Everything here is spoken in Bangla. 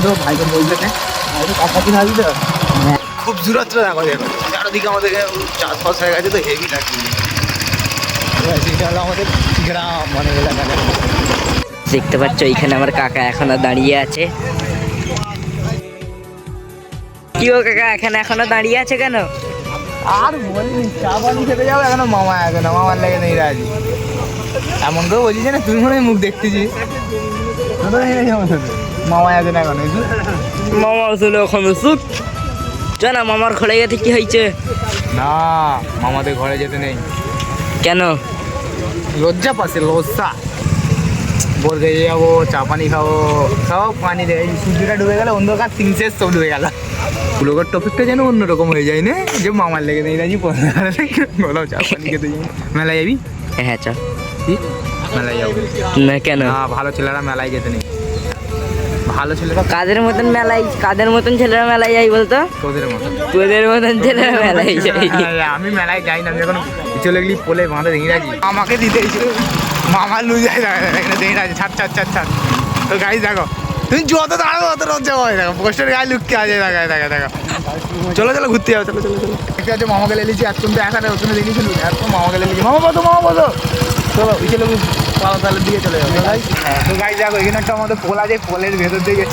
তো ভাইকে বলতে কাকা কি ভাবি তো খুব দূরত্ব দেখো দেখো চারদিকে আমাদের চাষবাস হয়ে গেছে তো হেভি লাগছে। এটা হলো আমাদের গ্রাম মানে এলাকা। দেখতে পাচ্ছ এইখানে আমার কাকা এখনো দাঁড়িয়ে আছে। কি ও কাকা এখানে এখনো দাঁড়িয়ে আছে কেন? আর বলিনি চা পানি খেতে যাবো এখনো মামা আছে না, মামার লেগে নেই রাজি। এমন করে বলছিস না তুই মনে হয় মুখ দেখতেছিস, মামা আছে না এখন মামা আসলে ওখানে চুপ চ না। মামার ঘরে গেছে কি হয়েছে? না মামাদের ঘরে যেতে নেই। কেন? লজ্জা পাচ্ছে লজ্জা। বলতে যাবো চা পানি খাবো, সব পানি দেয়। সূর্যটা ডুবে গেল, অন্ধকার তিন শেষ সব ডুবে গেল। ব্লগের টপিকটা যেন অন্যরকম হয়ে যায় না, যে মামার লেগে নেই রাজি বলো চা পানি খেতে যাবো। মেলায় যাবি? হ্যাঁ চ। কি মেলায় যাবো না কেন? না, ভালো ছেলেরা মেলায় যেতে নেই। ভালো ছেলেরা কাদের মতন মেলায়, কাদের মতন ছেলেরা মেলায় যাই বলতো? তোদের মতো। তোদের মতন ছেলেরা মেলায় যাই। আমি মেলায় যাই না, আমি যখন চলে গেলি পোলে বাঁধে ইংরাজি আমাকে দিতে মামার লু যায় না ইংরাজি ছাড় ছাড় ছাড় ছাড়। তো গাড়ি দেখো তুমি যত দাঁড়াবো অত লজ্জা হয়। দেখো পোস্টের গায়ে লুককে আছে, দেখা দেখা দেখা। চলো চলো ঘুরতে যাও, চলো চলো চলো। ঠিক আছে মামাকে লেলিছি এতক্ষণ তো এখানে ওখানে দেখিয়েছিল, এতক্ষণ মামাকে লেলিছি মামা বলো মামা বলো। চলো ওই ছেলে পালা তালের দিকে চলে যাবো। তো গাড়ি দেখো এখানে একটা আমাদের পোল আছে, পোলের ভেতর দিকে